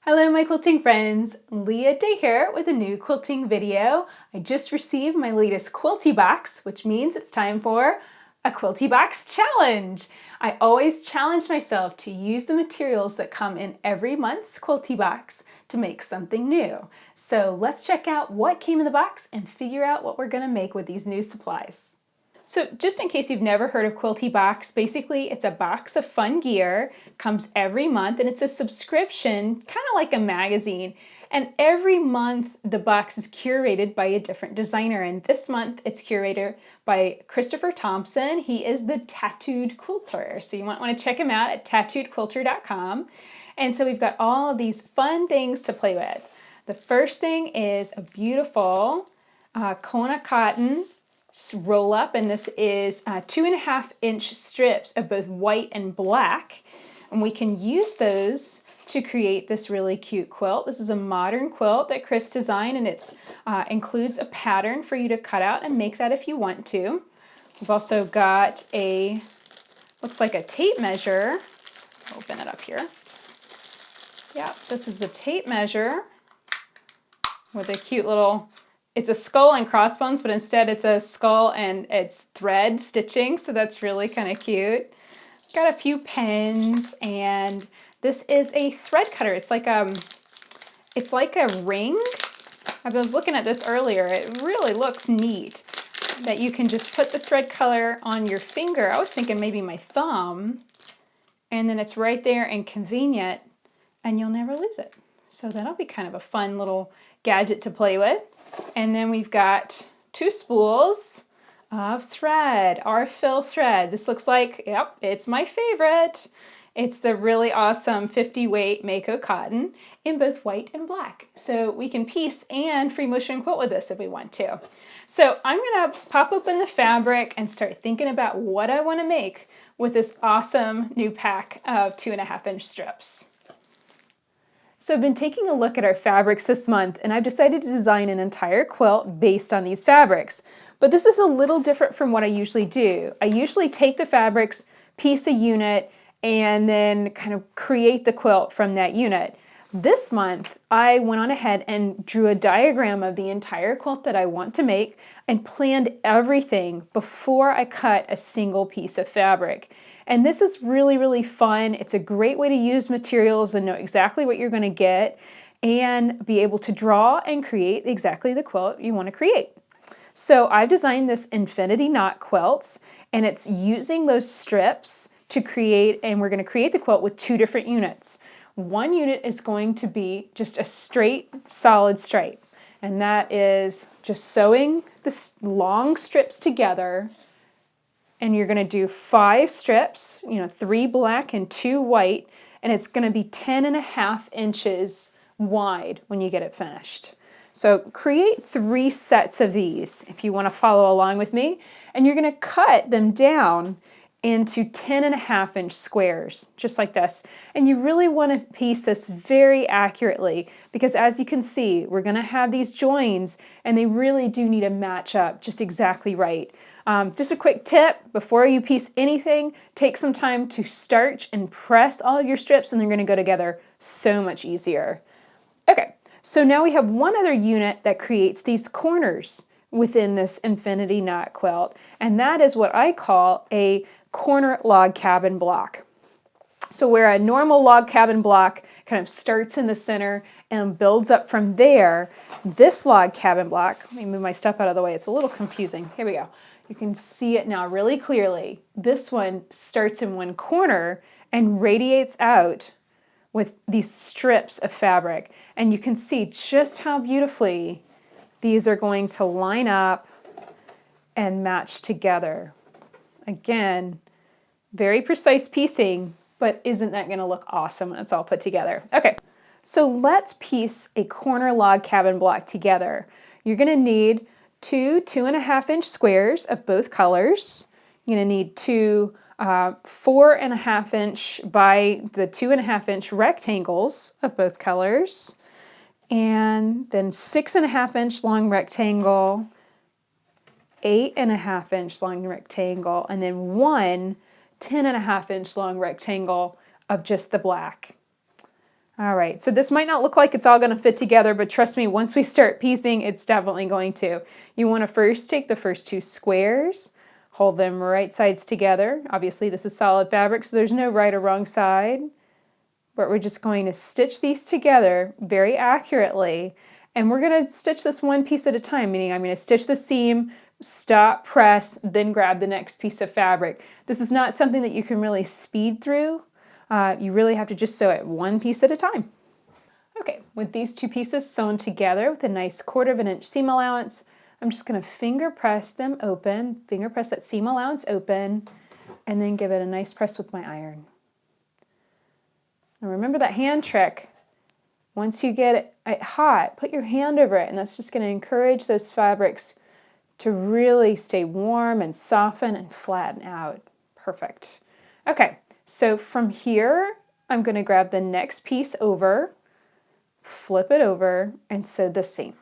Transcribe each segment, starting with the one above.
Hello my quilting friends, Leah Day here with a new quilting video. I just received my latest quilty box, which means it's time for a quilty box challenge. I always challenge myself to use the materials that come in every month's quilty box to make something new. So let's check out what came in the box and figure out what we're gonna make with these new supplies. So just in case you've never heard of Quilty Box, basically it's a box of fun gear, comes every month, and it's a subscription, kind of like a magazine. And every month the box is curated by a different designer. And this month it's curated by Christopher Thompson. He is the Tattooed Quilter. So you might want to check him out at tattooedquilter.com. And so we've got all of these fun things to play with. The first thing is a beautiful Kona cotton roll up, and this is 2.5-inch strips of both white and black, and we can use those to create this really cute quilt. This is a modern quilt that Chris designed, and it includes a pattern for you to cut out and make that if you want to. We've also got looks like a tape measure. Open it up here. Yeah, this is a tape measure with a cute little, it's a skull and crossbones, but instead it's a skull and it's thread stitching, so that's really kind of cute. Got a few pens, and this is a thread cutter. It's like a ring. I was looking at this earlier. It really looks neat that you can just put the thread cutter on your finger. I was thinking maybe my thumb, and then it's right there and convenient, and you'll never lose it. So that'll be kind of a fun little gadget to play with. And then we've got 2 spools of thread, our fill thread. This looks like, yep, it's my favorite. It's the really awesome 50 weight Mako cotton in both white and black. So we can piece and free motion quilt with this if we want to. So I'm gonna pop open the fabric and start thinking about what I wanna make with this awesome new pack of 2.5-inch strips. So I've been taking a look at our fabrics this month, and I've decided to design an entire quilt based on these fabrics. But this is a little different from what I usually do. I usually take the fabrics, piece a unit, and then kind of create the quilt from that unit. This month, I went on ahead and drew a diagram of the entire quilt that I want to make and planned everything before I cut a single piece of fabric. And this is really, really fun. It's a great way to use materials and know exactly what you're going to get and be able to draw and create exactly the quilt you want to create. So I've designed this infinity knot quilt, and it's using those strips to create, and we're going to create the quilt with 2 different units. One unit is going to be just a straight, solid stripe, and that is just sewing the long strips together. And you're going to do 5 strips, 3 black and 2 white, and it's going to be 10.5 inches wide when you get it finished. So create 3 sets of these if you want to follow along with me, and you're going to cut them down into 10.5-inch squares, just like this. And you really want to piece this very accurately, because as you can see, we're going to have these joins, and they really do need to match up just exactly right. Just a quick tip, before you piece anything, take some time to starch and press all of your strips, and they're going to go together so much easier. Okay, so now we have one other unit that creates these corners within this infinity knot quilt, and that is what I call a corner log cabin block. So where a normal log cabin block kind of starts in the center and builds up from there, this log cabin block, let me move my stuff out of the way, it's a little confusing. Here we go. You can see it now really clearly. This one starts in one corner and radiates out with these strips of fabric. And you can see just how beautifully these are going to line up and match together. Again, very precise piecing, but isn't that going to look awesome when it's all put together? Okay, so let's piece a corner log cabin block together. You're going to need 2 2.5-inch squares of both colors. You're going to need 2 4.5-inch by the 2.5-inch rectangles of both colors, and then 6.5-inch long rectangle, 8.5-inch long rectangle, and then 1 10.5-inch long rectangle of just the black. All right, so this might not look like it's all going to fit together, but trust me, once we start piecing, it's definitely going to. You want to first take the first two squares, hold them right sides together. Obviously, this is solid fabric, so there's no right or wrong side. But we're just going to stitch these together very accurately. And we're going to stitch this one piece at a time, meaning I'm going to stitch the seam, stop, press, then grab the next piece of fabric. This is not something that you can really speed through. You really have to just sew it one piece at a time. Okay, with these two pieces sewn together with a nice 1/4 inch seam allowance, I'm just going to finger press them open, finger press that seam allowance open, and then give it a nice press with my iron. And remember that hand trick. Once you get it hot, put your hand over it, and that's just going to encourage those fabrics to really stay warm and soften and flatten out. Perfect. Okay, so from here, I'm going to grab the next piece over, flip it over, and sew the seam.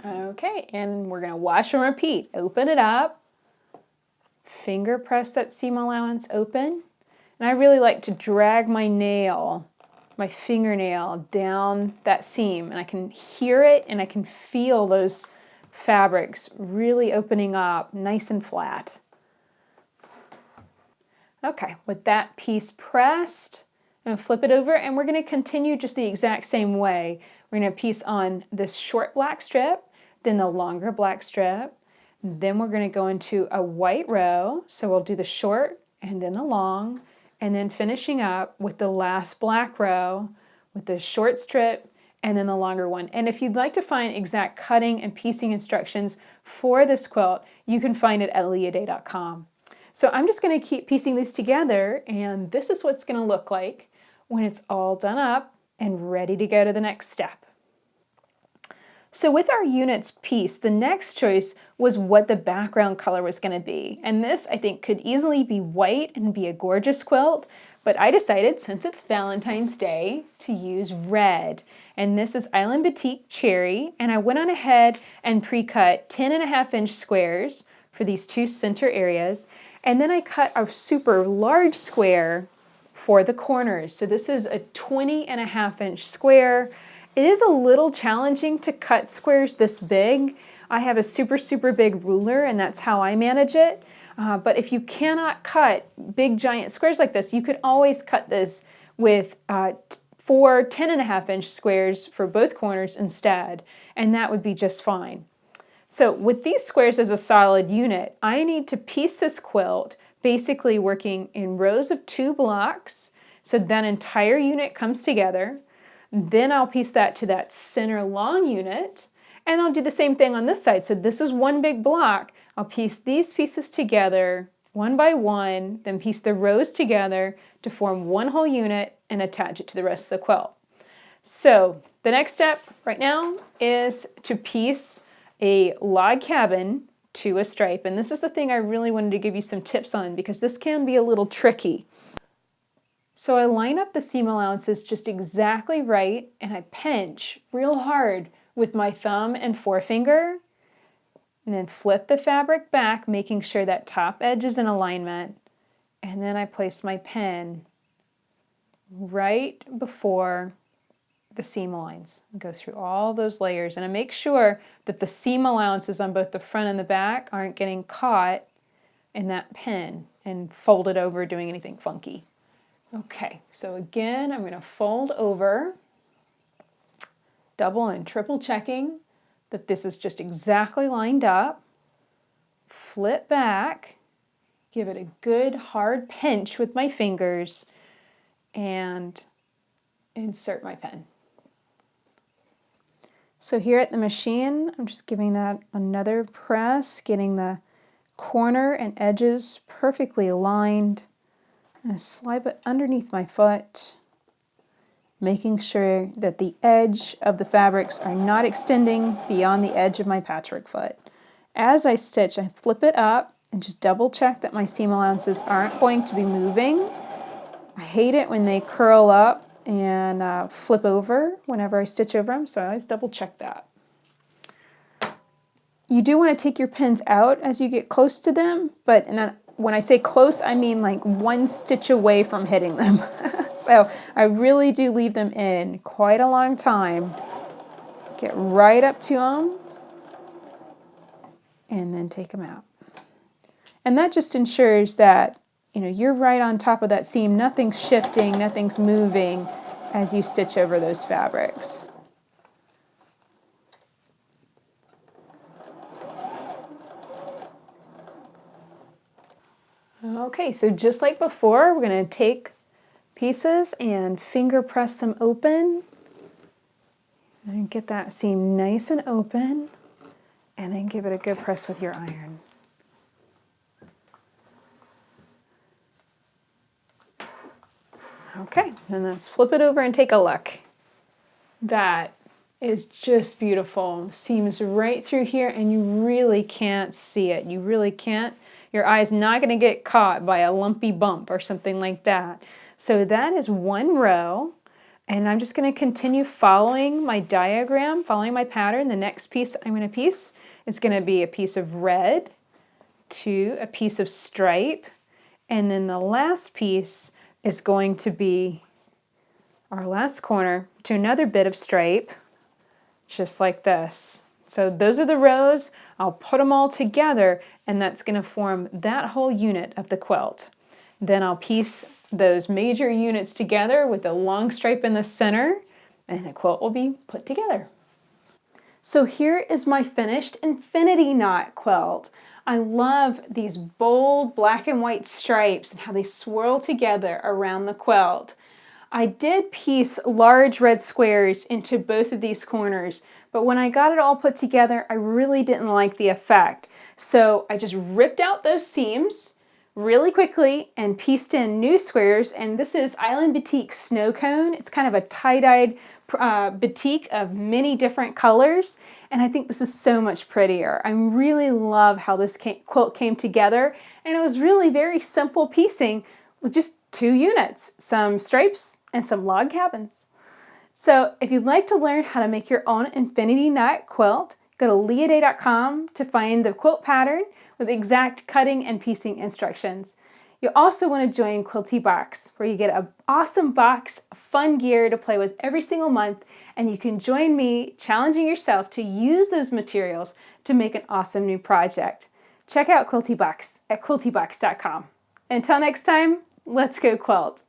Okay, and we're going to wash and repeat. Open it up, finger press that seam allowance open, and I really like to drag my nail, my fingernail down that seam, and I can hear it and I can feel those fabrics really opening up nice and flat. Okay, with that piece pressed, I'm going to flip it over and we're going to continue just the exact same way. We're going to piece on this short black strip, then the longer black strip, then we're going to go into a white row, so we'll do the short and then the long, and then finishing up with the last black row with the short strip and then the longer one. And if you'd like to find exact cutting and piecing instructions for this quilt, you can find it at leahday.com. So I'm just going to keep piecing these together, and this is what it's going to look like when it's all done up and ready to go to the next step. So with our units piece, the next choice was what the background color was going to be. And this, I think, could easily be white and be a gorgeous quilt, but I decided, since it's Valentine's Day, to use red. And this is Island Batik Cherry, and I went on ahead and pre-cut 10.5-inch squares for these two center areas, and then I cut a super large square for the corners. So this is a 20.5-inch square. It is a little challenging to cut squares this big. I have a super big ruler, and that's how I manage it. But if you cannot cut big giant squares like this, you could always cut this with 4 10.5-inch squares for both corners instead, and that would be just fine. So with these squares as a solid unit, I need to piece this quilt basically working in rows of 2 blocks, so that entire unit comes together. Then I'll piece that to that center long unit, and I'll do the same thing on this side. So this is one big block. I'll piece these pieces together one by one, then piece the rows together to form one whole unit and attach it to the rest of the quilt. So the next step right now is to piece a log cabin to a stripe. And this is the thing I really wanted to give you some tips on, because this can be a little tricky. So I line up the seam allowances just exactly right, and I pinch real hard with my thumb and forefinger, and then flip the fabric back, making sure that top edge is in alignment, and then I place my pin right before the seam lines. Go through all those layers, and I make sure that the seam allowances on both the front and the back aren't getting caught in that pin and folded over doing anything funky. Okay, so again, I'm going to fold over, double and triple checking that this is just exactly lined up, flip back, give it a good hard pinch with my fingers, and insert my pen. So here at the machine, I'm just giving that another press, getting the corner and edges perfectly aligned. And slide it underneath my foot, making sure that the edge of the fabrics are not extending beyond the edge of my patchwork foot. As I stitch, I flip it up and just double check that my seam allowances aren't going to be moving. I hate it when they curl up and flip over whenever I stitch over them, so I always double check that. You do want to take your pins out as you get close to them, but when I say close, I mean like one stitch away from hitting them. So I really do leave them in quite a long time. Get right up to them and then take them out. And that just ensures that you're right on top of that seam. Nothing's shifting, nothing's moving as you stitch over those fabrics. Okay, so just like before, we're going to take pieces and finger press them open and get that seam nice and open, and then give it a good press with your iron. Okay, then let's flip it over and take a look. That is just beautiful. Seams right through here and you really can't see it. You really can't. Your eye's not going to get caught by a lumpy bump or something like that. So that is one row, and I'm just going to continue following my diagram, following my pattern. The next piece I'm going to piece is going to be a piece of red to a piece of stripe, and then the last piece is going to be our last corner to another bit of stripe, just like this. So those are the rows. I'll put them all together, and that's going to form that whole unit of the quilt. Then I'll piece those major units together with a long stripe in the center, and the quilt will be put together. So here is my finished infinity knot quilt. I love these bold black and white stripes and how they swirl together around the quilt. I did piece large red squares into both of these corners, but when I got it all put together, I really didn't like the effect. So I just ripped out those seams really quickly and pieced in new squares, and this is Island Batik Snow Cone. It's kind of a tie-dyed batik of many different colors, and I think this is so much prettier. I really love how this quilt came together, and it was really very simple piecing with just 2 units, some stripes and some log cabins. So if you'd like to learn how to make your own infinity knot quilt, go to leahday.com to find the quilt pattern with exact cutting and piecing instructions. You'll also want to join Quilty Box, where you get an awesome box of fun gear to play with every single month, and you can join me challenging yourself to use those materials to make an awesome new project. Check out Quilty Box at quiltybox.com. Until next time, let's go quilt.